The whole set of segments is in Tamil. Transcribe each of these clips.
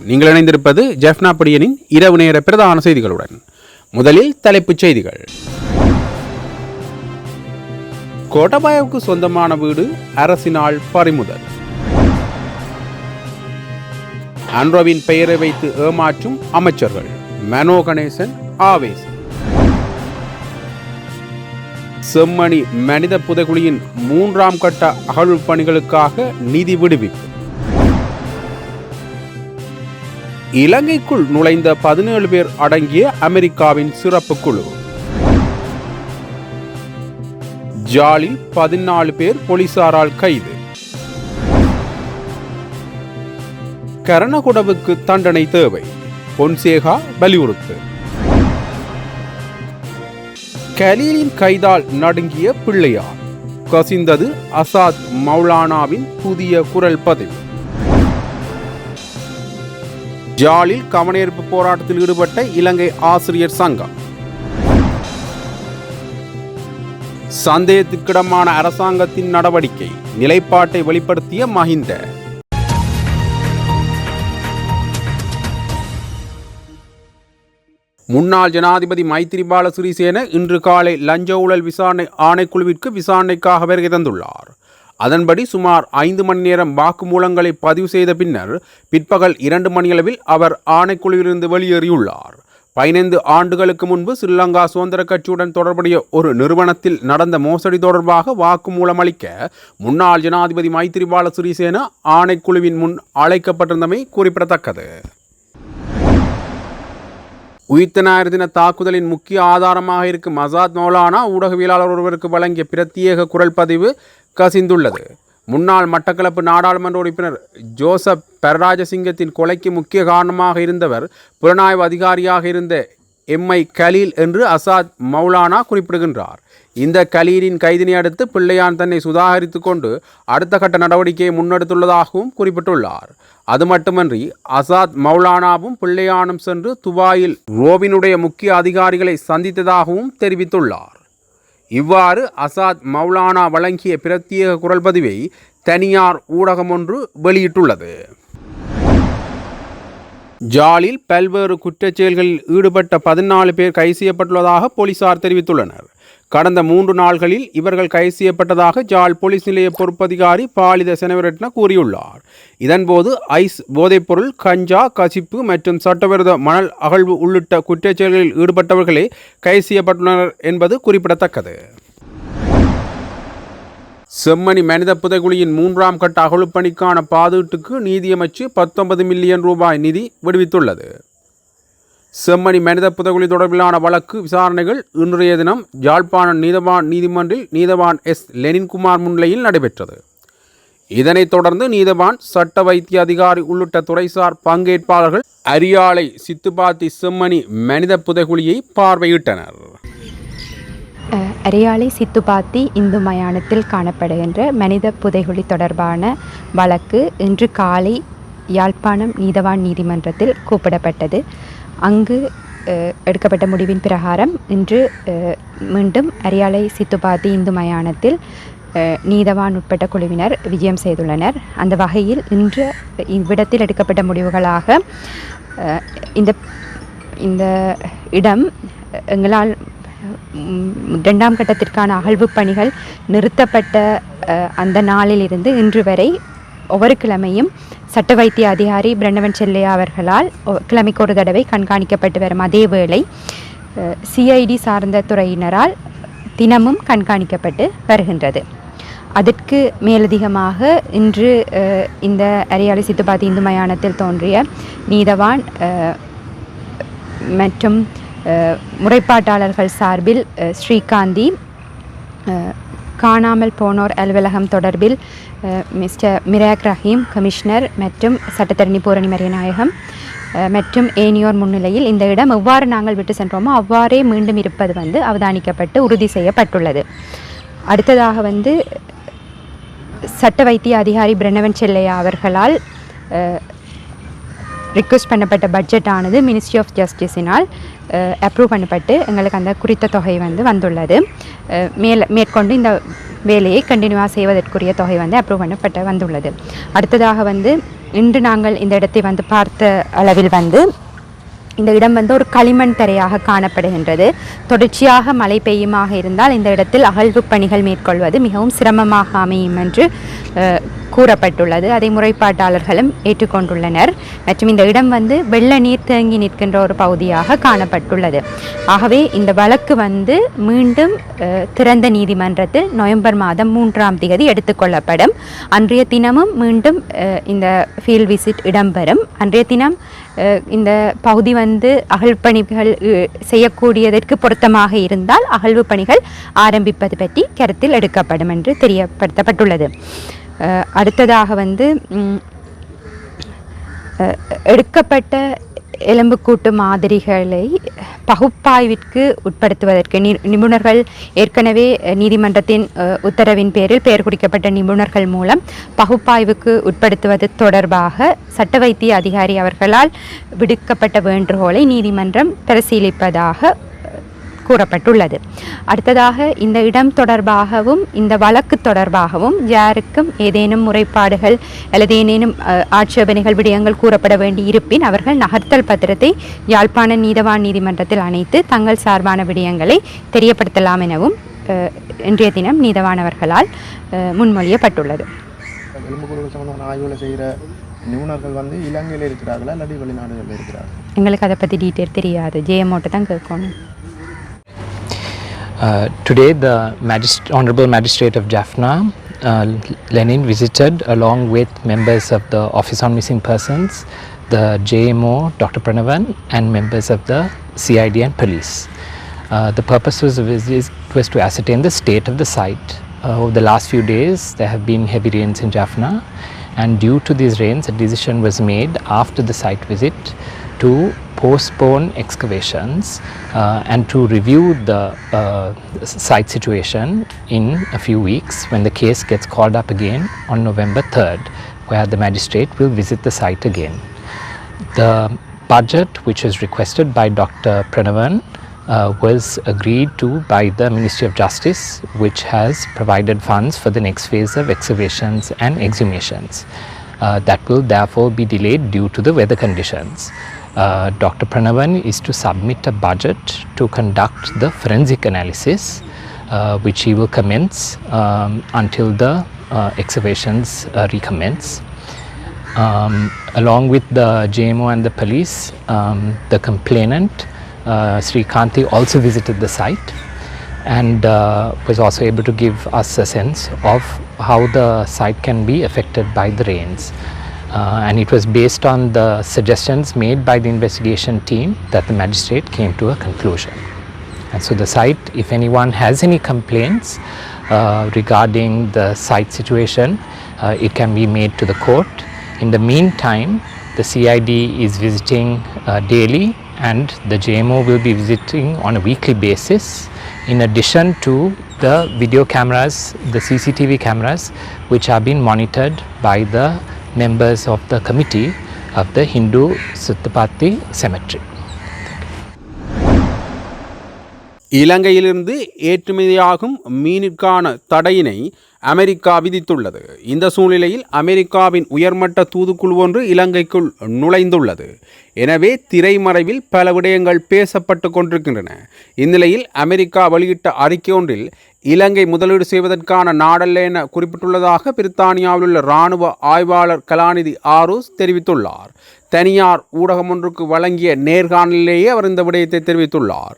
நீங்கள் இணைந்திருப்பது ஜெஃப்னா படியனின் இரவு நேர பிரதான செய்திகளுடன். முதலில் தலைப்புச் செய்திகள். கோட்டாபயவுக்கு சொந்தமான வீடு அரசினால் பறிமுதல். ஆண்ட்ரோவின் பெயரை வைத்து ஏமாற்றும் அமைச்சர்கள். மனோ கணேசன் ஆவேசம். செம்மணி மனித புதைகுழியின் 3ஆம் கட்ட அகழ்வு பணிகளுக்காக நிதி விடுவிப்பு. இலங்கைக்குள் நுழைந்த 17 பேர் அடங்கிய அமெரிக்காவின் சிறப்பு குழு. ஜாலில் 14 பேர் போலீசாரால் கைது. கரணகுடவுக்கு தண்டனை தேவை, பொன்சேகா வலியுறுத்து. கலீலின் கைதால் நடுங்கிய பிள்ளையார். கசிந்தது அசாத் மௌலானாவின் புதிய குரல் பதிவு. ஜாலில் கவனஈர்ப்பு போராட்டத்தில் ஈடுபட்ட இலங்கை ஆசிரியர் சங்கம். சந்தேகத்திற்கிடமான அரசாங்கத்தின் நடவடிக்கை, நிலைப்பாட்டை வெளிப்படுத்திய மஹிந்த. முன்னாள் ஜனாதிபதி மைத்திரிபால சிறிசேன இன்று காலை லஞ்ச ஊழல் விசாரணை ஆணைக்குழுவிற்கு விசாரணைக்காக வருகை தந்துள்ளார். அதன்படி சுமார் 5 மணி நேரம் வாக்குமூலங்களை பதிவு செய்த பின்னர் பிற்பகல் 2 மணியளவில் அவர் ஆணைக்குழுவிலிருந்து வெளியேறியுள்ளார். 15 ஆண்டுகளுக்கு முன்பு ஸ்ரீலங்கா சுதந்திர கட்சியுடன் தொடர்புடைய ஒரு நிறுவனத்தில் நடந்த மோசடி தொடர்பாக வாக்குமூலம் அளிக்க முன்னாள் ஜனாதிபதி மைத்திரிபால சிறிசேன ஆணைக்குழுவின் முன் அழைக்கப்பட்டிருந்தமை குறிப்பிடத்தக்கது. உயிர்த்த ஞாயிறு தின தாக்குதலின் முக்கிய ஆதாரமாக இருக்கும் அசாத் மௌலானா ஊடகவியலாளர் ஒருவருக்கு வழங்கிய பிரத்யேக குரல் பதிவு கசிந்துள்ளது. முன்னாள் மட்டக்களப்பு நாடாளுமன்ற உறுப்பினர் ஜோசப் பெரராஜசிங்கத்தின் கொலைக்கு முக்கிய காரணமாக இருந்தவர் புலனாய்வு அதிகாரியாக இருந்த எம்ஐ கலீல் என்று அசாத் மௌலானா குறிப்பிடுகின்றார். இந்த கலீலின் கைதினை அடுத்து பிள்ளையான் தன்னை சுதாகரித்து கொண்டு அடுத்த கட்ட நடவடிக்கையை முன்னெடுத்துள்ளதாகவும் குறிப்பிட்டுள்ளார். அது மட்டுமன்றி அசாத் மௌலானாவும் பிள்ளையானும் சென்று துபாயில் ரோபினுடைய முக்கிய அதிகாரிகளை சந்தித்ததாகவும் தெரிவித்துள்ளார். இவ்வாறு அசாத் மௌலானா வழங்கிய பிரத்யேக குரல் பதிவை தனியார் ஊடகம் ஒன்று வெளியிட்டுள்ளது. ஜாலில் பல்வேறு குற்றச் செயல்களில் ஈடுபட்ட 14 பேர் கைது செய்யப்பட்டுள்ளதாக போலீசார் தெரிவித்துள்ளனர். கடந்த 3 நாள்களில் இவர்கள் கைது செய்யப்பட்டதாக ஜாழ் போலீஸ் நிலைய பொறுப்பதிகாரி பாலித செனவிரட்ன கூறியுள்ளார். இதன்போது ஐஸ் போதைப்பொருள், கஞ்சா, கசிப்பு மற்றும் சட்டவிரோத மணல் அகழ்வு உள்ளிட்ட குற்றச் செயல்களில் ஈடுபட்டவர்களே கைது செய்யப்பட்டுள்ளனர் என்பது குறிப்பிடத்தக்கது. செம்மணி மனித புதைகுழியின் 3ஆம் கட்ட அகழ்வு பணிக்கான பாதீட்டுக்கு நீதியமைச்சு 19 மில்லியன் ரூபாய் நிதி விடுவித்துள்ளது. செம்மணி மனித புதைகுழி தொடர்பிலான வழக்கு விசாரணைகள் இன்றைய தினம் யாழ்ப்பாணம் நீதவான் நீதிமன்றில் நீதவான் எஸ் லெனின்குமார் முன்னிலையில் நடைபெற்றது. இதனைத் தொடர்ந்து நீதவான், சட்ட வைத்திய அதிகாரி உள்ளிட்ட துறைசார் பங்கேற்பாளர்கள் அரியாலை சித்துப்பாத்தி செம்மணி மனித புதைகுழியை பார்வையிட்டனர். அரியாலை சித்துப்பாத்தி இந்து மயானத்தில் காணப்படுகின்ற மனித புதைகுழி தொடர்பான வழக்கு இன்று காலை யாழ்ப்பாணம் நீதவான் நீதிமன்றத்தில் கூப்பிடப்பட்டது. அங்கு எடுக்கப்பட்ட முடிவின் பிரகாரம் இன்று மீண்டும் அரியாலை சித்துப்பாத்தி இந்து மயானத்தில் நீதவான் உட்பட்ட குழுவினர் விஜயம் செய்துள்ளனர். அந்த வகையில் இன்று இவ்விடத்தில் எடுக்கப்பட்ட முடிவுகளாக இந்த இடம் எங்களால் 2ஆம் கட்டத்திற்கான அகழ்வு பணிகள் நிறுத்தப்பட்ட அந்த நாளிலிருந்து இன்று வரை ஒவ்வொரு கிழமையும் சட்ட வைத்திய அதிகாரி பிரணவன் செல்லையா அவர்களால் கிழமைக்கு ஒரு தடவை கண்காணிக்கப்பட்டு வரும். அதேவேளை சிஐடி சார்ந்த துறையினரால் தினமும் கண்காணிக்கப்பட்டு வருகின்றது. அதற்கு மேலதிகமாக இன்று இந்த அரியாலை சித்துப்பாத்தி இந்து மயானத்தில் தோன்றிய நீதவான் மற்றும் முறைப்பாட்டாளர்கள் சார்பில் ஸ்ரீகாந்தி, காணாமல் போனோர் அலுவலகம் தொடர்பில் மிஸ்டர் மிராக் ரஹீம் கமிஷனர் மற்றும் சட்டத்தரணி பூரணி மரியநாயகம் மற்றும் ஏனியோர் முன்னிலையில் இந்த இடம் எவ்வாறு நாங்கள் விட்டு சென்றோமோ அவ்வாறே மீண்டும் இருப்பது அவதானிக்கப்பட்டு உறுதி செய்யப்பட்டுள்ளது. அடுத்ததாக சட்ட வைத்திய அதிகாரி பிரணவன் செல்லையா அவர்களால் ரிக்வெஸ்ட் பண்ணப்பட்ட பட்ஜெட்டானது மினிஸ்ட்ரி ஆஃப் ஜஸ்டிஸினால் அப்ரூவ் பண்ணப்பட்டு எங்களுக்கு அந்த குறித்த தொகை வந்துள்ளது. மேற்கொண்டு இந்த வேலையை கண்டினியூவாக செய்வதற்குரிய தொகை அப்ரூவ் பண்ணப்பட்டு வந்துள்ளது. அடுத்ததாக இன்று நாங்கள் இந்த இடத்தை வந்து பார்த்த அளவில் வந்து இந்த இடம் வந்து ஒரு களிமண் தரையாக காணப்படுகின்றது. தொடர்ச்சியாக மழை பெய்யுமாக இருந்தால் இந்த இடத்தில் அகழ்வு பணிகள் மேற்கொள்வது மிகவும் சிரமமாக அமையும் என்று கூறப்பட்டுள்ளது. அதை முறைப்பாட்டாளர்களும் ஏற்றுக்கொண்டுள்ளனர். மற்றும் இந்த இடம் வந்து வெள்ள நீர் தேங்கி நிற்கின்ற ஒரு பகுதியாக காணப்பட்டுள்ளது. ஆகவே இந்த வழக்கு வந்து மீண்டும் திறந்த நீதிமன்றத்தில் நவம்பர் மாதம் 3ஆம் தேதி எடுத்துக்கொள்ளப்படும். அன்றைய தினமும் மீண்டும் இந்த ஃபீல்ட் விசிட் இடம்பெறும். அன்றைய தினம் இந்த பகுதி வந்து அகழ்வு பணிகள் செய்யக்கூடியதற்கு பொருத்தமாக இருந்தால் அகழ்வு பணிகள் ஆரம்பிப்பது பற்றி கருத்தில் எடுக்கப்படும் என்று தெரியப்படுத்தப்பட்டுள்ளது. அடுத்ததாக வந்து எடுக்கப்பட்ட எலும்புக்கூட்டு மாதிரிகளை பகுப்பாய்விற்கு உட்படுத்துவதற்கு நிபுணர்கள் ஏற்கனவே நீதிமன்றத்தின் உத்தரவின் பேரில் பெயர் குறிக்கப்பட்ட நிபுணர்கள் மூலம் பகுப்பாய்வுக்கு உட்படுத்துவது தொடர்பாக சட்ட வைத்திய அதிகாரி அவர்களால் விடுக்கப்பட்ட வேண்டுகோளை நீதிமன்றம் பரிசீலிப்பதாக கூறப்பட்டுள்ளது. அடுத்ததாக இந்த இடம் தொடர்பாகவும் இந்த வழக்கு தொடர்பாகவும் யாருக்கும் ஏதேனும் முறைப்பாடுகள் அல்லது ஏதேனும் ஆட்சேபனைகள் விடயங்கள் கூறப்பட வேண்டி இருப்பின் அவர்கள் நகர்த்தல் பத்திரத்தை யாழ்ப்பாண நீதவான் நீதிமன்றத்தில் அணைத்து தங்கள் சார்பான விடயங்களை தெரியப்படுத்தலாம் எனவும் இன்றைய தினம் நீதவானவர்களால் முன்மொழியப்பட்டுள்ளது. நிபுணர்கள் வந்து இலங்கையில் இருக்கிறார்களா இல்லாட்டி வெளிநாடுகளில் இருக்கிறார்கள்? எங்களுக்கு அதை பற்றி டீட்டெயில் தெரியாது. ஜேஎம்மோட்ட தான் கேட்கணும். Today, the Honorable Magistrate of Jaffna, Lenin, visited along with members of the Office on Missing Persons, the JMO, Dr. Pranavan, and members of the CID and police. The purpose of the visit was to ascertain the state of the site. Over the last few days, there have been heavy rains in Jaffna, and due to these rains, a decision was made after the site visit to postpone excavations and to review the site situation in a few weeks when the case gets called up again on November 3rd, where the magistrate will visit the site again. The budget which was requested by Dr. Pranavan was agreed to by the Ministry of Justice, which has provided funds for the next phase of excavations and exhumations. That will therefore be delayed due to the weather conditions. Dr. Pranavan is to submit a budget to conduct the forensic analysis, which he will commence until the excavations recommence. Along with the JMO and the police, the complainant, Sri Kanti, also visited the site and was also able to give us a sense of how the site can be affected by the rains. And it was based on the suggestions made by the investigation team that the magistrate came to a conclusion. And so the site, if anyone has any complaints regarding the site situation, it can be made to the court. In the meantime, the CID is visiting daily and the JMO will be visiting on a weekly basis, in addition to the video cameras, the CCTV cameras, which are being monitored by the members of the committee of the Hindu Suttapati Cemetery. இலங்கையிலிருந்து ஏற்றுமதியாகும் மீனிற்கான தடையினை அமெரிக்கா விதித்துள்ளது. இந்த சூழ்நிலையில் அமெரிக்காவின் உயர்மட்ட தூதுக்குழு ஒன்று இலங்கைக்குள் நுழைந்துள்ளது. எனவே திரைமறைவில் பல விடயங்கள் பேசப்பட்டு கொண்டிருக்கின்றன. இந்நிலையில் அமெரிக்கா வெளியிட்ட அறிக்கை ஒன்றில் இலங்கை முதலீடு செய்வதற்கான நாடல்ல என குறிப்பிட்டுள்ளதாக பிரித்தானியாவில் உள்ள இராணுவ ஆய்வாளர் கலாநிதி ஆரூஸ் தெரிவித்துள்ளார். தனியார் ஊடகம் ஒன்றுக்கு வழங்கிய நேர்காணலிலேயே அவர் இந்த விடயத்தை தெரிவித்துள்ளார்.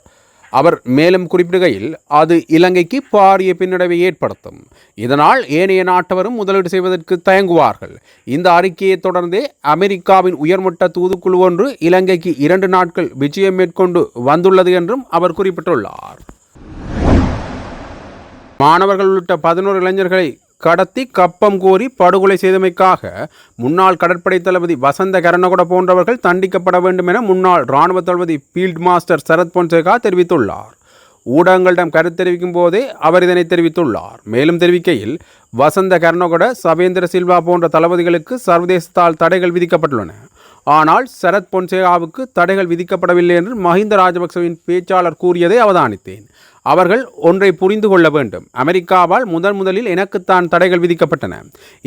அவர் மேலும் குறிப்பிடுகையில் அது இலங்கைக்கு பாரிய பின்னடைவை ஏற்படுத்தும். இதனால் ஏனைய நாட்டவரும் முதலீடு செய்வதற்கு தயங்குவார்கள். இந்த அறிக்கையை தொடர்ந்தே அமெரிக்காவின் உயர்மட்ட தூதுக்குழு ஒன்று இலங்கைக்கு 2 நாட்கள் விஜயம் மேற்கொண்டு வந்துள்ளது என்றும் அவர் குறிப்பிட்டுள்ளார். மாணவர்கள் உள்ளிட்ட 11 இளைஞர்களை கடத்தி கப்பம் கோரி படுகொலை செய்தமைக்காக முன்னாள் கடற்படை தளபதி வசந்த கரணகொட போன்றவர்கள் தண்டிக்கப்பட வேண்டும் என முன்னாள் இராணுவ தளபதி ஃபீல்ட் மாஸ்டர் சரத் பொன்சேகா தெரிவித்துள்ளார். ஊடகங்களிடம் கருத்து தெரிவிக்கும் போதே அவர் இதனை தெரிவித்துள்ளார். மேலும் தெரிவிக்கையில், வசந்த கரணகொட, சவேந்திர சில்வா போன்ற தளபதிகளுக்கு சர்வதேசத்தால் தடைகள் விதிக்கப்பட்டுள்ளன. ஆனால் சரத் பொன்சேகாவுக்கு தடைகள் விதிக்கப்படவில்லை என்று மஹிந்த ராஜபக்சவின் பேச்சாளர் கூறியதை அவதானித்தேன். அவர்கள் ஒன்றை புரிந்து கொள்ள வேண்டும். அமெரிக்காவால் முதலில் எனக்குத்தான் தடைகள் விதிக்கப்பட்டன.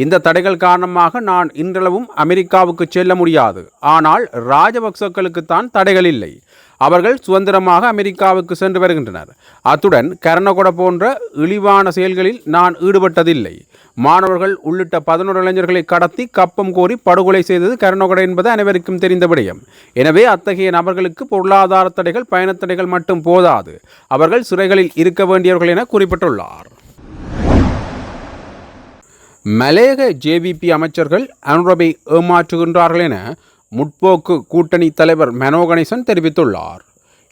இந்த தடைகள் காரணமாக நான் இன்றளவும் அமெரிக்காவுக்கு செல்ல முடியாது. ஆனால் ராஜபக்சக்களுக்குத்தான் தடைகள் இல்லை. அவர்கள் சுதந்திரமாக அமெரிக்காவுக்கு சென்று வருகின்றனர். அத்துடன் கர்ணகொட போன்ற இழிவான செயல்களில் நான் ஈடுபட்டதில்லை. மாணவர்கள் உள்ளிட்ட 11 இளைஞர்களை கடத்தி கப்பம் கோரி படுகொலை செய்தது கர்ணகொட என்பது அனைவருக்கும் தெரிந்த விடயம். எனவே அத்தகைய நபர்களுக்கு பொருளாதார தடைகள், பயணத் தடைகள் மட்டும் போதாது. அவர்கள் சிறைகளில் இருக்க வேண்டியவர்கள் என குறிப்பிட்டுள்ளார். மலேக ஜேவிபி அமைச்சர்கள் அனுரவை ஏமாற்றுகின்றார்கள் என முற்போக்கு கூட்டணி தலைவர் மனோ கணேசன் தெரிவித்துள்ளார்.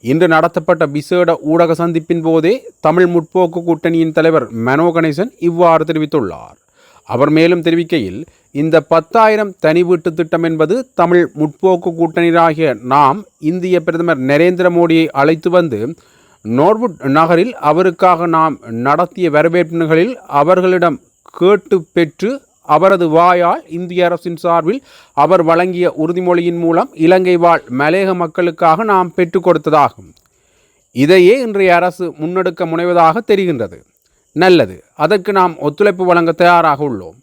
இன்று நடத்தப்பட்ட விசேட ஊடக சந்திப்பின் போதே தமிழ் முற்போக்கு கூட்டணியின் தலைவர் மனோ கணேசன் இவ்வாறு தெரிவித்துள்ளார். அவர் மேலும் தெரிவிக்கையில், இந்த 10,000 தனி வீட்டு திட்டம் என்பது தமிழ் முற்போக்கு கூட்டணியாகிய நாம் இந்திய பிரதமர் நரேந்திர மோடியை அழைத்து வந்து நோர்வுட் நகரில் அவருக்காக நாம் நடத்திய வரவேற்புகளில் அவர்களிடம் கேட்டு பெற்று அவரது வாயால் இந்திய அரசின் சார்பில் அவர் வழங்கிய உறுதிமொழியின் மூலம் இலங்கை வாழ் மலேக மக்களுக்காக நாம் பெற்றுக் கொடுத்ததாகும். இதையே இன்றைய அரசு முன்னெடுக்க முனைவதாக தெரிகின்றது. நல்லது, அதற்கு நாம் ஒத்துழைப்பு வழங்க தயாராக உள்ளோம்.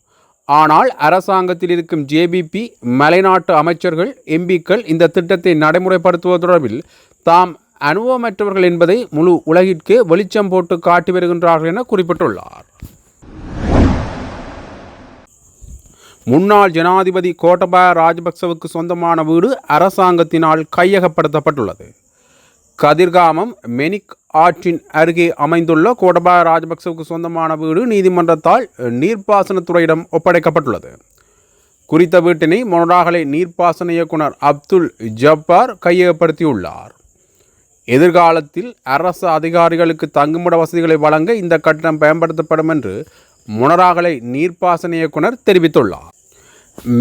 ஆனால் அரசாங்கத்தில் இருக்கும் ஜேபிபி மலைநாட்டு அமைச்சர்கள், எம்பிக்கள் இந்த திட்டத்தை நடைமுறைப்படுத்துவது தொடர்பில் தாம் அனுபவமற்றவர்கள் என்பதை முழு உலகிற்கே வெளிச்சம் போட்டு காட்டி வருகின்றார்கள் என குறிப்பிட்டுள்ளார். முன்னாள் ஜனாதிபதி கோட்டபாய ராஜபக்சவுக்கு சொந்தமான வீடு அரசாங்கத்தினால் கையகப்படுத்தப்பட்டுள்ளது. கதிர்காமம் மெனிக் ஆற்றின் அருகே அமைந்துள்ள கோட்டபாய ராஜபக்சவுக்கு சொந்தமான வீடு நீதிமன்றத்தால் நீர்ப்பாசனத்துறையிடம் ஒப்படைக்கப்பட்டுள்ளது. குறித்த வீட்டினை மொனராகலை நீர்ப்பாசன இயக்குனர் அப்துல் ஜப்பார் கையகப்படுத்தியுள்ளார். எதிர்காலத்தில் அரசு அதிகாரிகளுக்கு தங்குமிட வசதிகளை வழங்க இந்த கட்டணம் பயன்படுத்தப்படும் என்று மொனராகலை நீர்ப்பாசன இயக்குனர் தெரிவித்துள்ளார்.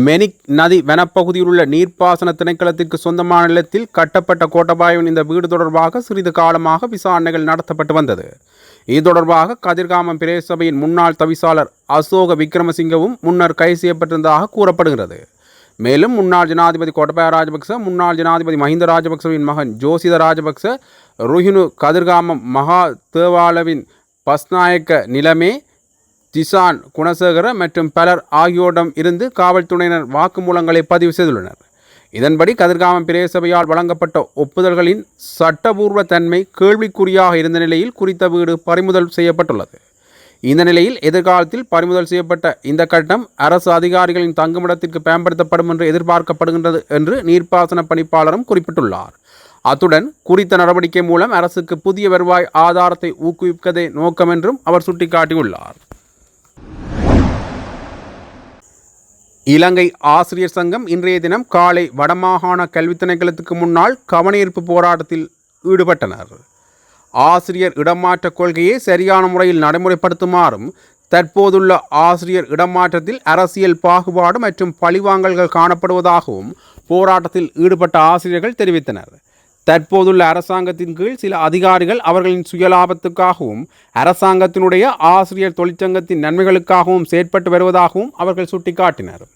மெனிக் நதி வனப்பகுதியில் உள்ள நீர்ப்பாசன திணைக்களத்திற்கு சொந்தமான நிலத்தில் கட்டப்பட்ட கோட்டபாயவின் இந்த வீடு தொடர்பாக சிறிது காலமாக விசாரணைகள் நடத்தப்பட்டு வந்தது. இது தொடர்பாக கதிர்காமம் பிரதேச சபையின் முன்னாள் தவிசாளர் அசோக விக்ரமசிங்கவும் முன்னர் கைது செய்யப்பட்டிருந்ததாக கூறப்படுகிறது. மேலும் முன்னாள் ஜனாதிபதி கோட்டபாய ராஜபக்ச, முன்னாள் ஜனாதிபதி மஹிந்த ராஜபக்சவின் மகன் ஜோசித ராஜபக்ச, ருஹினு கதிர்காமம் மகா தேவாலவின் பஸ்நாயக்க நிலமே, திசான் குணசேகர மற்றும் பலர் ஆகியோரிடம் இருந்து காவல்துறையினர் வாக்குமூலங்களை பதிவு செய்துள்ளனர். இதன்படி கதிர்காமம் பிரதேச சபையால் வழங்கப்பட்ட ஒப்புதல்களின் சட்டபூர்வ தன்மை கேள்விக்குறியாக இருந்த நிலையில் குறித்த வீடு பறிமுதல் செய்யப்பட்டுள்ளது. இந்த நிலையில் எதிர்காலத்தில் பறிமுதல் செய்யப்பட்ட இந்த கட்டணம் அரசு அதிகாரிகளின் தங்குமிடத்திற்கு பயன்படுத்தப்படும் என்று எதிர்பார்க்கப்படுகின்றது என்று நீர்ப்பாசன பணிப்பாளரும் குறிப்பிட்டுள்ளார். அத்துடன் குறித்த நடவடிக்கை மூலம் அரசுக்கு புதிய வருவாய் ஆதாரத்தை ஊக்குவிப்பதே நோக்கம் என்றும் அவர் சுட்டிக்காட்டியுள்ளார். இலங்கை ஆசிரியர் சங்கம் இன்றைய தினம் காலை வடமாகாண கல்வித் திணைக்களத்துக்கு முன்னால் கவனஈர்ப்பு போராட்டத்தில் ஈடுபட்டனர். ஆசிரியர் இடமாற்ற கொள்கையை சரியான முறையில் நடைமுறைப்படுத்துமாறும், தற்போதுள்ள ஆசிரியர் இடமாற்றத்தில் அரசியல் பாகுபாடு மற்றும் பழிவாங்கல்கள் காணப்படுவதாகவும் போராட்டத்தில் ஈடுபட்ட ஆசிரியர்கள் தெரிவித்தனர். தற்போதுள்ள அரசாங்கத்தின் கீழ் சில அதிகாரிகள் அவர்களின் சுயலாபத்துக்காகவும் அரசாங்கத்தினுடைய ஆசிரியர் தொழிற்சங்கத்தின் நன்மைகளுக்காகவும் செயற்பட்டு வருவதாகவும் அவர்கள் சுட்டிக்காட்டினர்.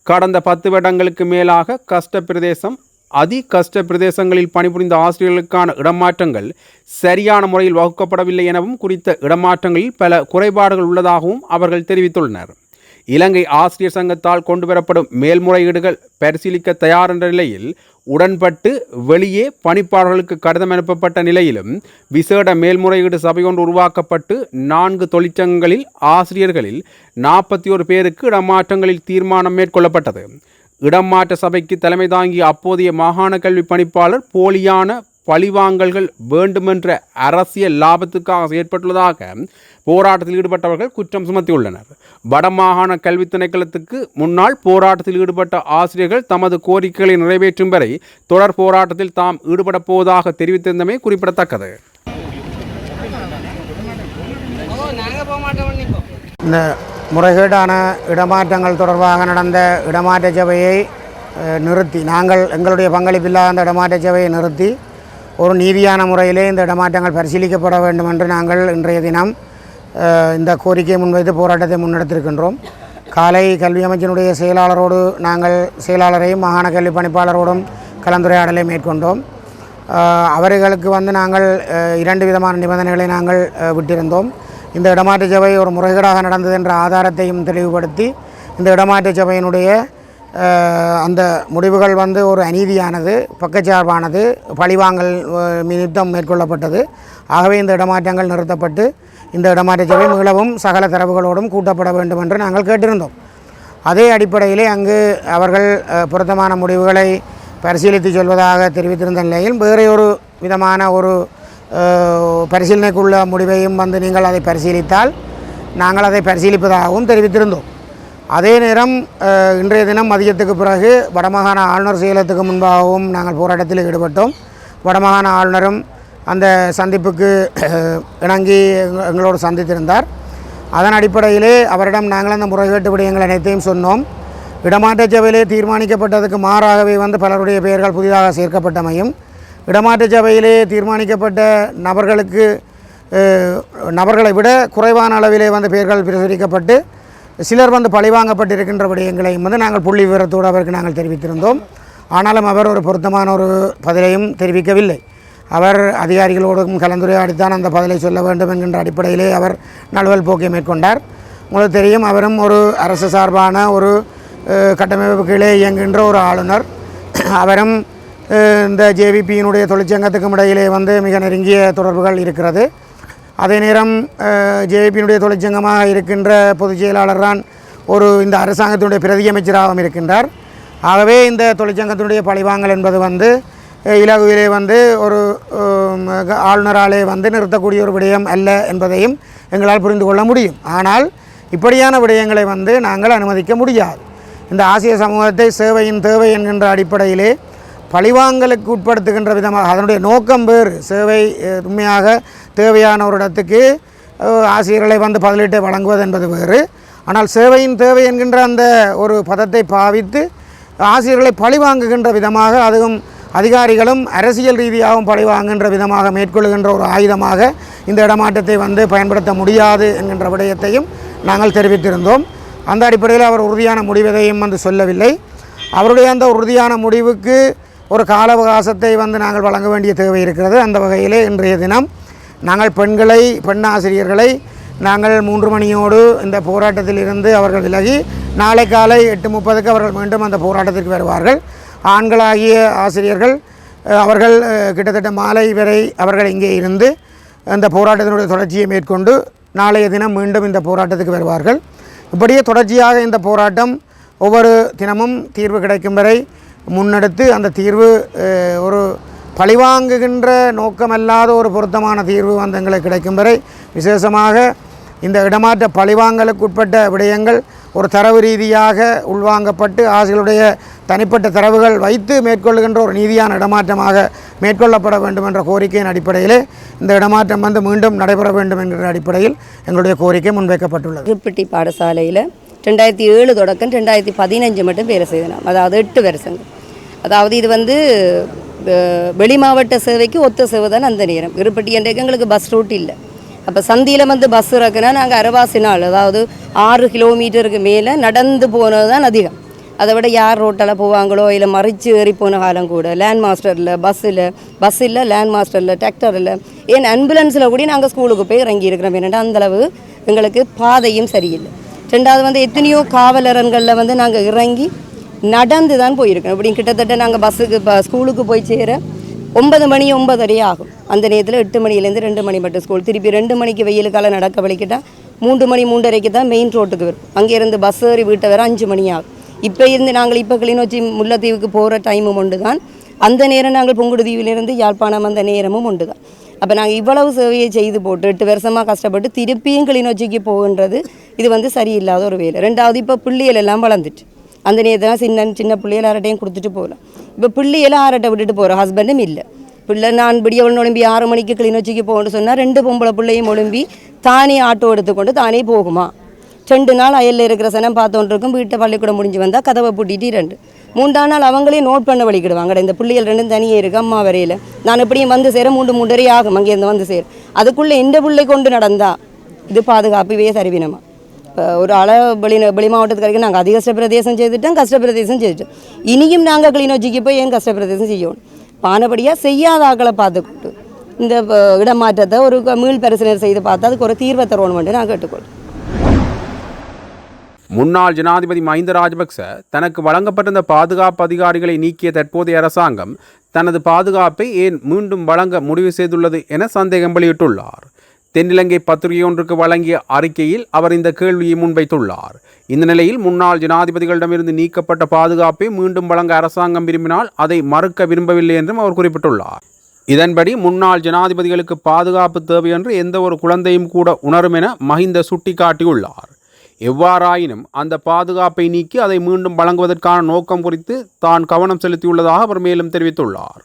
கடந்த 10 வருடங்களுக்கு மேலாக கஷ்ட பிரதேசம், அதி கஷ்ட பிரதேசங்களில் பணிபுரிந்த ஆசிரியர்களுக்கான இடமாற்றங்கள் சரியான முறையில் வகுக்கப்படவில்லை எனவும், குறித்த இடமாற்றங்களில் பல குறைபாடுகள் உள்ளதாகவும் அவர்கள் தெரிவித்துள்ளனர். இலங்கை ஆசிரியர் சங்கத்தால் கொண்டுவரப்படும் மேல்முறையீடுகள் பரிசீலிக்க தயார் என்ற நிலையில் உடன்பட்டு வெளியே பணிப்பாளர்களுக்கு கடிதம் அனுப்பப்பட்ட நிலையிலும் விசேட மேல்முறையீடு சபையொன்று உருவாக்கப்பட்டு 4 தொழிற்சங்கங்களில் ஆசிரியர்களில் 41 பேருக்கு இடமாற்றங்களில் தீர்மானம் மேற்கொள்ளப்பட்டது. இடமாற்ற சபைக்கு தலைமை தாங்கிய அப்போதைய மாகாண கல்வி பணிப்பாளர் போலியான பழிவாங்கல்கள் வேண்டுமென்ற அரசியல் லாபத்துக்காக செயற்பட்டுள்ளதாக போராட்டத்தில் ஈடுபட்டவர்கள் குற்றம் சுமத்தியுள்ளனர். வடமாகாண கல்வி திணைக்களத்துக்கு முன்னால் போராட்டத்தில் ஈடுபட்ட ஆசிரியர்கள் தமது கோரிக்கைகளை நிறைவேற்றும் வரை தொடர் போராட்டத்தில் தாம் ஈடுபடப் போவதாக தெரிவித்திருந்தமை குறிப்பிடத்தக்கது. இந்த முறைகேடான இடமாற்றங்கள் தொடர்பாக நடந்த இடமாற்ற சபையை நிறுத்தி, நாங்கள் எங்களுடைய பங்களிப்பில்லாத அந்த இடமாற்ற சபையை நிறுத்தி ஒரு நீதியான முறையிலே இந்த இடமாற்றங்கள் பரிசீலிக்கப்பட வேண்டும் என்று நாங்கள் இன்றைய தினம் இந்த கோரிக்கையை முன்வைத்து போராட்டத்தை முன்னெடுத்திருக்கின்றோம். காலை கல்வி அமைச்சினுடைய செயலாளரோடு நாங்கள் செயலாளரையும் மாகாண கல்வி பணிப்பாளரோடும் கலந்துரையாடலை மேற்கொண்டோம். அவர்களுக்கு வந்து நாங்கள் 2 விதமான நிபந்தனைகளை நாங்கள் விட்டிருந்தோம். இந்த இடமாற்ற சபை ஒரு முறைகேடாக நடந்தது என்ற ஆதாரத்தையும் தெளிவுபடுத்தி இந்த இடமாற்ற சபையினுடைய அந்த முடிவுகள் வந்து ஒரு அநீதியானது, பக்கச்சார்பானது, பழிவாங்கல் நிமித்தம் மேற்கொள்ளப்பட்டது. ஆகவே இந்த இடமாற்றங்கள் நிறுத்தப்பட்டு இந்த இடமாற்ற சபை மீளவும் சகல தரவுகளோடும் கூட்டப்பட வேண்டும் என்று நாங்கள் கேட்டிருந்தோம். அதே அடிப்படையிலே அங்கு அவர்கள் பொருத்தமான முடிவுகளை பரிசீலித்து சொல்வதாக தெரிவித்திருந்த நிலையில் வேறு ஒரு விதமான ஒரு பரிசீலனைக்குள்ள முடிவையும் வந்து நீங்கள் அதை பரிசீலித்தால் நாங்கள் அதை பரிசீலிப்பதாகவும் தெரிவித்திருந்தோம். அதே நேரம் இன்றைய தினம் மதியத்துக்கு பிறகு வடமாகாண ஆளுநர் செயலகத்துக்கு முன்பாகவும் நாங்கள் போராட்டத்தில் ஈடுபட்டோம். வடமாகாண ஆளுநரும் அந்த சந்திப்புக்கு இணங்கி எங்களோடு சந்தித்திருந்தார். அதன் அடிப்படையிலே அவரிடம் நாங்கள் அந்த முறைகேட்டு விடயங்கள் அனைத்தையும் சொன்னோம். இடமாற்ற சபையிலே தீர்மானிக்கப்பட்டதுக்கு மாறாகவே வந்து பலருடைய பெயர்கள் புதிதாக சேர்க்கப்பட்டமையும், இடமாற்ற சபையிலே தீர்மானிக்கப்பட்ட நபர்களை விட குறைவான அளவிலே வந்து பெயர்கள் பிரசுரிக்கப்பட்டு சிலர் வந்து பழிவாங்கப்பட்டிருக்கின்ற விடயங்களையும் வந்து நாங்கள் புள்ளி விவரத்தோடு அவருக்கு நாங்கள் தெரிவித்திருந்தோம். ஆனாலும் அவர் ஒரு பொருத்தமான ஒரு பதிலையும் தெரிவிக்கவில்லை. அவர் அதிகாரிகளோடும் கலந்துரையாடித்தான் அந்த பதிலை சொல்ல வேண்டும் என்கின்ற அடிப்படையிலே அவர் நழுவல் போக்கை மேற்கொண்டார். உங்களுக்கு தெரியும், அவரும் ஒரு அரசு சார்பான ஒரு கட்டமைப்பு கீழே இயங்குகின்ற ஒரு ஆளுநர். அவரும் இந்த ஜேவிபியினுடைய தொழிற்சங்கத்துக்கும் இடையிலே வந்து மிக நெருங்கிய தொடர்புகள் இருக்கிறது. அதே நேரம் ஜேவிபியினுடைய தொழிற்சங்கமாக இருக்கின்ற பொதுச் செயலாளர் தான் இந்த அரசாங்கத்தினுடைய பிரதி அமைச்சராகவும் இருக்கின்றார். ஆகவே இந்த தொழிற்சங்கத்தினுடைய பழிவாங்கல் என்பது வந்து இலகுவிலே வந்து ஒரு ஆளுநராலே வந்து நிறுத்தக்கூடிய ஒரு விடயம் அல்ல என்பதையும் எங்களால் புரிந்து கொள்ள முடியும். ஆனால் இப்படியான விடயங்களை வந்து நாங்கள் அனுமதிக்க முடியாது. இந்த ஆசிய சமூகத்தை சேவையின் தேவை என்கின்ற அடிப்படையிலே பழிவாங்கலுக்கு உட்படுத்துகின்ற விதமாக அதனுடைய நோக்கம் வேறு. சேவை உண்மையாக தேவையான ஒரு இடத்துக்கு ஆசிரியர்களை வந்து பதிலீட்டை வழங்குவது என்பது வேறு. ஆனால் சேவையின் தேவை என்கின்ற அந்த ஒரு பதத்தை பாவித்து ஆசிரியர்களை பழிவாங்குகின்ற விதமாக, அதுவும் அதிகாரிகளும் அரசியல் ரீதியாகவும் பழிவாங்குகின்ற விதமாக மேற்கொள்கின்ற ஒரு ஆயுதமாக இந்த இடமாற்றத்தை வந்து பயன்படுத்த முடியாது என்கின்ற விடயத்தையும் நாங்கள் தெரிவித்திருந்தோம். அந்த அடிப்படையில் அவர் உறுதியான முடிவதையும் வந்து சொல்லவில்லை. அவருடைய அந்த உறுதியான முடிவுக்கு ஒரு கால அவகாசத்தை வந்து நாங்கள் வழங்க வேண்டிய தேவை இருக்கிறது. அந்த வகையிலே இன்றைய தினம் நாங்கள் பெண் ஆசிரியர்களை நாங்கள் 3 மணியோடு இந்த போராட்டத்தில் இருந்து அவர்கள் விலகி நாளை காலை 8:30 அவர்கள் மீண்டும் அந்த போராட்டத்திற்கு வருவார்கள். ஆண்களாகிய ஆசிரியர்கள் அவர்கள் கிட்டத்தட்ட மாலை வரை அவர்கள் இங்கே இருந்து அந்த போராட்டத்தினுடைய தொடர்ச்சியை மேற்கொண்டு நாளைய தினம் மீண்டும் இந்த போராட்டத்துக்கு வருவார்கள். இப்படியே தொடர்ச்சியாக இந்த போராட்டம் ஒவ்வொரு தினமும் தீர்வு கிடைக்கும் வரை முன்னெடுத்து அந்த தீர்வு ஒரு பழிவாங்குகின்ற நோக்கமல்லாத ஒரு பொருத்தமான தீர்வு வந்து எங்களுக்கு கிடைக்கும் வரை, விசேஷமாக இந்த இடமாற்ற பழிவாங்கலுக்கு உட்பட்ட விடயங்கள் ஒரு தரவு ரீதியாக உள்வாங்கப்பட்டு ஆசிரியர்களுடைய தனிப்பட்ட தரவுகள் வைத்து மேற்கொள்ளுகின்ற ஒரு நீதியான இடமாற்றமாக மேற்கொள்ளப்பட வேண்டும் என்ற கோரிக்கையின் அடிப்படையிலே இந்த இடமாற்றம் வந்து மீண்டும் நடைபெற வேண்டும் என்கிற அடிப்படையில் எங்களுடைய கோரிக்கை முன்வைக்கப்பட்டுள்ளது. திருப்பட்டி பாடசாலையில் 2007 தொடக்கம் 2015 மட்டும் வேலை செய்தோம். அதாவது 8 வருஷங்கள். அதாவது இது வந்து வெளி மாவட்ட சேவைக்கு ஒத்த சேவை தான் அந்த நேரம். இருப்பட்டி என்றைக்கு எங்களுக்கு பஸ் ரூட் இல்லை. அப்போ சந்தியில் வந்து பஸ் இறக்குனா நாங்கள் அரைவாசி நாள், அதாவது 6 கிலோமீட்டருக்கு மேலே நடந்து போனது தான் அதிகம். அதை விட யார் ரோட்டால் போவாங்களோ இல்லை மறித்து ஏறி போன காலம் கூட. லேண்ட் மாஸ்டரில் பஸ் இல்லை, லேண்ட் மாஸ்டரில் டிராக்டர் இல்லை, ஏன் ஆம்புலன்ஸில் கூட நாங்கள் ஸ்கூலுக்கு போய் இறங்கி இருக்கிறோம். ஏன்னா அந்தளவு எங்களுக்கு பாதையும் சரியில்லை. 2வது வந்து எத்தனையோ காவலரன்களில் வந்து நாங்கள் இறங்கி நடந்து தான் போயிருக்கோம். இப்படி கிட்டத்தட்ட நாங்கள் ஸ்கூலுக்கு போய் சேர 9 மணி 9:30 ஆகும். அந்த நேரத்தில் 8 மணிலேருந்து 2 மணி மட்டும் ஸ்கூல். திருப்பி 2 மணிக்கு வெயில் காலம் நடக்க வலிக்கிட்டால் 3 மணி 3:30 தான் மெயின் ரோட்டுக்கு வரும். அங்கேருந்து பஸ் ஏறி வீட்டை வர 5 மணி ஆகும். நாங்கள் இப்போ கிளிநொச்சி முல்லைத்தீவுக்கு போகிற டைமும் உண்டு தான். அந்த நேரம் நாங்கள் புங்குடுதீவிலிருந்து யாழ்ப்பாணம் அந்த நேரமும் உண்டு தான். அப்போ நாங்கள் இவ்வளவு சேவையை செய்து போட்டு 8 வருஷமாக கஷ்டப்பட்டு திருப்பியும் கிளிநொச்சிக்கு போகின்றது இது வந்து சரியில்லாத ஒரு வேலை. 2வது இப்போ பிள்ளைகள் எல்லாம் வளர்ந்துட்டு அந்த நேரத்தில் சின்ன பிள்ளைகள் அரட்டையும் கொடுத்துட்டு போகலாம். இப்போ பிள்ளையெல்லாம் அரட்டை விட்டுட்டு போகிறோம், ஹஸ்பண்டும் இல்லை. பிள்ளை நான் விடியவள் ஒழும்பி 6 மணிக்கு கிளிநொச்சிக்கு போகணும்னு சொன்னால் 2 பொம்பளை பிள்ளையும் ஒழும்பி தானே ஆட்டோ எடுத்துக்கொண்டு தானே போகுமா. 2 நாள் அயலில் இருக்கிற சனம் பார்த்தோன்றிருக்கும். வீட்டை பள்ளிக்கூடம் முடிஞ்சு வந்தால் கதவை பூட்டிட்டு 2 3 நாள் அவங்களே நோட் பண்ண வலிக்கிடுவாங்க. இந்த பிள்ளைகள் 2 தனியே இருக்குது அம்மா வரையில். நான் எப்படியும் வந்து சேர 3:30 ஆகும் அங்கேருந்து வந்து சேர. அதுக்குள்ளே எந்த பிள்ளை கொண்டு நடந்தா இது பாதுகாப்புவே சரிவினமா. இப்போ ஒரு வெளி மாவட்டத்துக்கு வரைக்கும் நாங்கள் அதிக கஷ்டப்பிரதேசம் செய்துட்டோம், கஷ்டப்பிரதேசம் செய்துட்டோம். இனியும் நாங்கள் கிளிநொச்சிக்கு போய் ஏன் கஷ்டப்பிரதேசம் செய்யணும். பானபடியாக செய்யாத ஆக்களை பார்த்துக்கிட்டு இந்த இடமாற்றத்தை ஒரு மீள் பரிசீலனை செய்து பார்த்து அதுக்கு ஒரு தீர்வை தருவோம் நான் கேட்டுக்கொள்கிறேன். முன்னாள் ஜனாதிபதி மஹிந்த ராஜபக்ச தனக்கு வழங்கப்பட்டிருந்த பாதுகாப்பு அதிகாரிகளை நீக்கிய தற்போதைய அரசாங்கம் தனது பாதுகாப்பை ஏன் மீண்டும் வழங்க முடிவு செய்துள்ளது என சந்தேகம் வெளியிட்டுள்ளார். தென்னிலங்கை பத்திரிகை ஒன்றுக்கு வழங்கிய அறிக்கையில் அவர் இந்த கேள்வியை முன்வைத்துள்ளார். இந்த நிலையில் முன்னாள் ஜனாதிபதிகளிடமிருந்து நீக்கப்பட்ட பாதுகாப்பை மீண்டும் வழங்க அரசாங்கம் விரும்பினால் அதை மறுக்க விரும்பவில்லை என்றும் அவர் குறிப்பிட்டுள்ளார். இதன்படி முன்னாள் ஜனாதிபதிகளுக்கு பாதுகாப்பு தேவை என்று எந்த ஒரு குழந்தையும் கூட உணரும் என மஹிந்த சுட்டிக்காட்டியுள்ளார். எவ்வாறாயினும் அந்த பாதுகாப்பை நீக்கி அதை மீண்டும் வழங்குவதற்கான நோக்கம் குறித்து தான் கவனம் செலுத்தியுள்ளதாக அவர் மேலும் தெரிவித்துள்ளார்.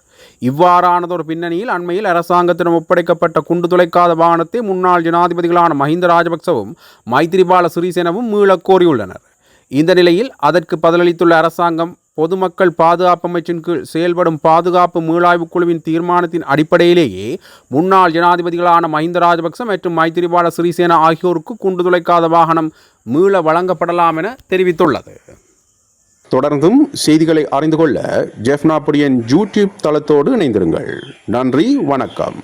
இவ்வாறானதொரு பின்னணியில் அண்மையில் அரசாங்கத்திடம் ஒப்படைக்கப்பட்ட குண்டு துளைக்காத வாகனத்தை முன்னாள் ஜனாதிபதிகளான மஹிந்த ராஜபக்சவும் மைத்திரிபால சிறிசேனவும் மீளக் கோரியுள்ளனர். இந்த நிலையில் அதற்கு பதிலளித்துள்ள அரசாங்கம் பொதுமக்கள் பாதுகாப்பு அமைச்சின் கீழ் செயல்படும் பாதுகாப்பு மீளாய்வு குழுவின் தீர்மானத்தின் அடிப்படையிலேயே முன்னாள் ஜனாதிபதிகளான மஹிந்த ராஜபக்ச மற்றும் மைத்திரிபால சிறிசேனா ஆகியோருக்கு குண்டு துளைக்காத வாகனம் மீள வழங்கப்படலாம் என தெரிவித்துள்ளது. தொடர்ந்தும் செய்திகளை அறிந்து கொள்ள ஜெஃப்னா புடியன் யூடியூப் தளத்தோடு இணைந்திருங்கள். நன்றி, வணக்கம்.